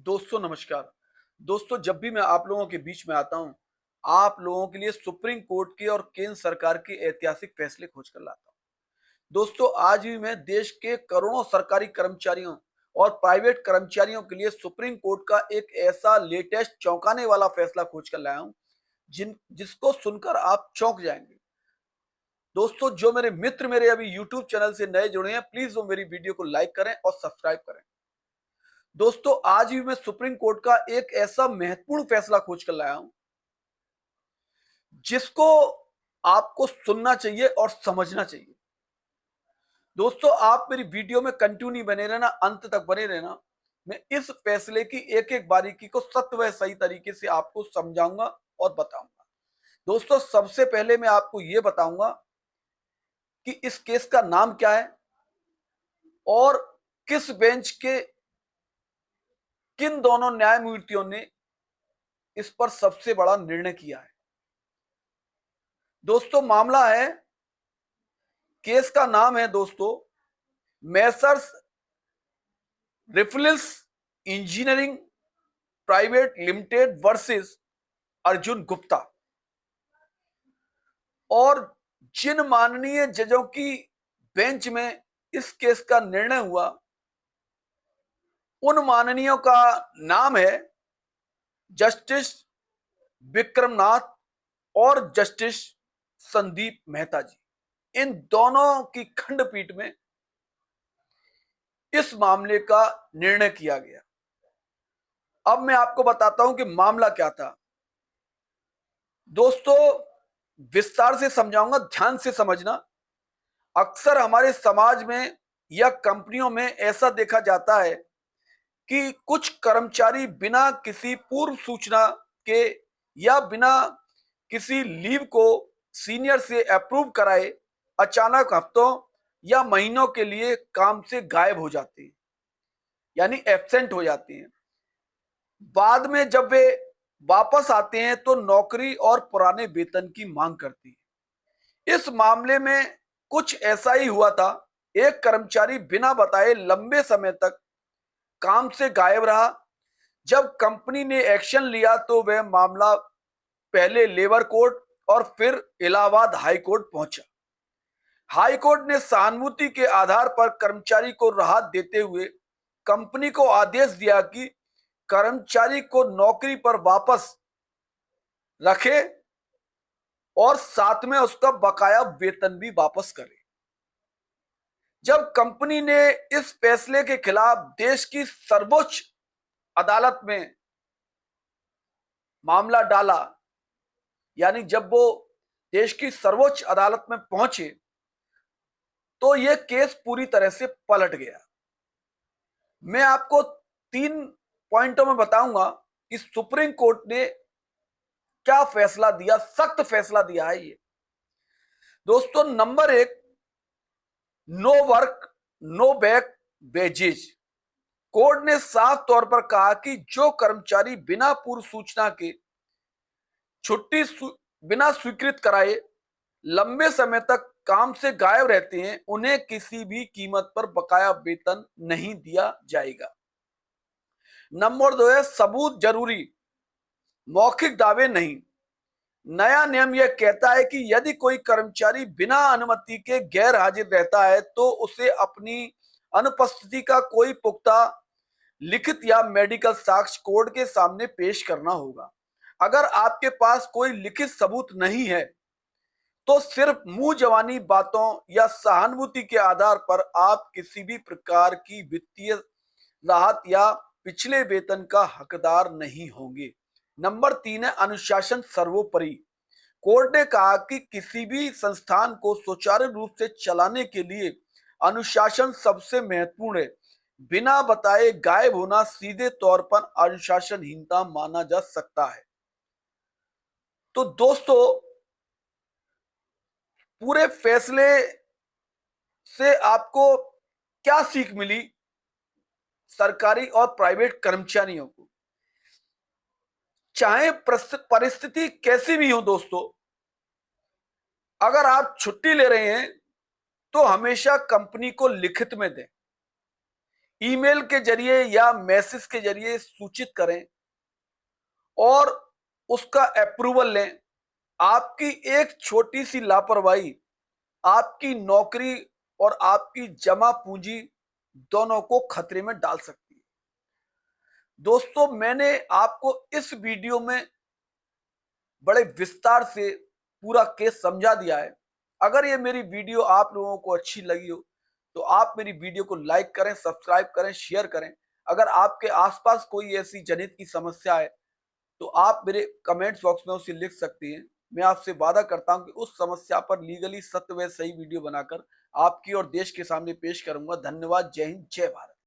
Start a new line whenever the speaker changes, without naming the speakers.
दोस्तों नमस्कार। दोस्तों जब भी मैं आप लोगों के बीच में आता हूँ, आप लोगों के लिए सुप्रीम कोर्ट के और केंद्र सरकार के ऐतिहासिक फैसले खोज कर लाता हूँ। दोस्तों आज भी मैं देश के करोड़ों सरकारी कर्मचारियों और प्राइवेट कर्मचारियों के लिए सुप्रीम कोर्ट का एक ऐसा लेटेस्ट चौंकाने वाला फैसला खोज कर लाया हूँ, जिसको सुनकर आप चौंक जाएंगे। दोस्तों जो मेरे मित्र मेरे अभी यूट्यूब चैनल से नए जुड़े हैं, प्लीज वो मेरी वीडियो को लाइक करें और सब्सक्राइब करें। दोस्तों आज भी मैं सुप्रीम कोर्ट का एक ऐसा महत्वपूर्ण फैसला खोज कर लाया हूं जिसको आपको सुनना चाहिए और समझना चाहिए। दोस्तों आप मेरी वीडियो में कंटिन्यू बने रहना, अंत तक बने रहना। मैं इस फैसले की एक एक बारीकी को सत्य व सही तरीके से आपको समझाऊंगा और बताऊंगा। दोस्तों सबसे पहले मैं आपको यह बताऊंगा कि इस केस का नाम क्या है और किस बेंच के किन दोनों न्यायमूर्तियों ने इस पर सबसे बड़ा निर्णय किया है। दोस्तों मामला है, केस का नाम है दोस्तों Messrs refills engineering private limited versus Arjun Gupta. और जिन माननीय जजों की बेंच में इस केस का निर्णय हुआ, उन माननीयों का नाम है जस्टिस विक्रमनाथ और जस्टिस संदीप मेहता जी। इन दोनों की खंडपीठ में इस मामले का निर्णय किया गया। अब मैं आपको बताता हूं कि मामला क्या था। दोस्तों विस्तार से समझाऊंगा, ध्यान से समझना। अक्सर हमारे समाज में या कंपनियों में ऐसा देखा जाता है कि कुछ कर्मचारी बिना किसी पूर्व सूचना के या बिना किसी लीव को सीनियर से अप्रूव कराए अचानक हफ्तों या महीनों के लिए काम से गायब हो जाते हैं, यानी एब्सेंट हो जाते हैं। बाद में जब वे वापस आते हैं तो नौकरी और पुराने वेतन की मांग करती है। इस मामले में कुछ ऐसा ही हुआ था। एक कर्मचारी बिना बताए लंबे समय तक काम से गायब रहा। जब कंपनी ने एक्शन लिया तो वह मामला पहले लेबर कोर्ट और फिर इलाहाबाद हाई कोर्ट पहुंचा। हाई कोर्ट ने सहानुभूति के आधार पर कर्मचारी को राहत देते हुए कंपनी को आदेश दिया कि कर्मचारी को नौकरी पर वापस रखे और साथ में उसका बकाया वेतन भी वापस करे। जब कंपनी ने इस फैसले के खिलाफ देश की सर्वोच्च अदालत में मामला डाला, यानी जब वो देश की सर्वोच्च अदालत में पहुंचे, तो यह केस पूरी तरह से पलट गया। मैं आपको 3 पॉइंटों में बताऊंगा कि सुप्रीम कोर्ट ने क्या फैसला दिया। सख्त फैसला दिया है ये। दोस्तों number 1, no work no back wages. Court ने साफ तौर पर कहा कि जो कर्मचारी बिना पूर्व सूचना के छुट्टी बिना स्वीकृत कराए लंबे समय तक काम से गायब रहते हैं, उन्हें किसी भी कीमत पर बकाया वेतन नहीं दिया जाएगा। नंबर 2 है सबूत जरूरी, मौखिक दावे नहीं। नया नियम यह कहता है कि यदि कोई कर्मचारी बिना अनुमति के गैर हाजिर रहता है तो उसे अपनी अनुपस्थिति का कोई पुख्ता लिखित या मेडिकल साक्ष्य कोर्ट के सामने पेश करना होगा। अगर आपके पास कोई लिखित सबूत नहीं है तो सिर्फ मुंह जवानी बातों या सहानुभूति के आधार पर आप किसी भी प्रकार की वित्तीय राहत या पिछले वेतन का हकदार नहीं होंगे। नंबर 3 है अनुशासन सर्वोपरि। कोर्ट ने कहा कि किसी भी संस्थान को सुचारू रूप से चलाने के लिए अनुशासन सबसे महत्वपूर्ण है। बिना बताए गायब होना सीधे तौर पर अनुशासनहीनता माना जा सकता है। तो दोस्तों पूरे फैसले से आपको क्या सीख मिली सरकारी और प्राइवेट कर्मचारियों को? चाहे परिस्थिति कैसी भी हो दोस्तों, अगर आप छुट्टी ले रहे हैं तो हमेशा कंपनी को लिखित में दें। ईमेल के जरिए या मैसेज के जरिए सूचित करें और उसका अप्रूवल लें। आपकी एक छोटी सी लापरवाही आपकी नौकरी और आपकी जमा पूंजी दोनों को खतरे में डाल सकती है। दोस्तों, मैंने आपको इस वीडियो में बड़े विस्तार से पूरा केस समझा दिया है। अगर ये मेरी वीडियो आप लोगों को अच्छी लगी हो तो आप मेरी वीडियो को लाइक करें, सब्सक्राइब करें, शेयर करें। अगर आपके आसपास कोई ऐसी जनहित की समस्या है तो आप मेरे कमेंट्स बॉक्स में उसे लिख सकती हैं। मैं आपसे वादा करता हूं कि उस समस्या पर लीगली सत्य व सही वीडियो बनाकर आपकी और देश के सामने पेश करूंगा। धन्यवाद। जय हिंद, जय भारत।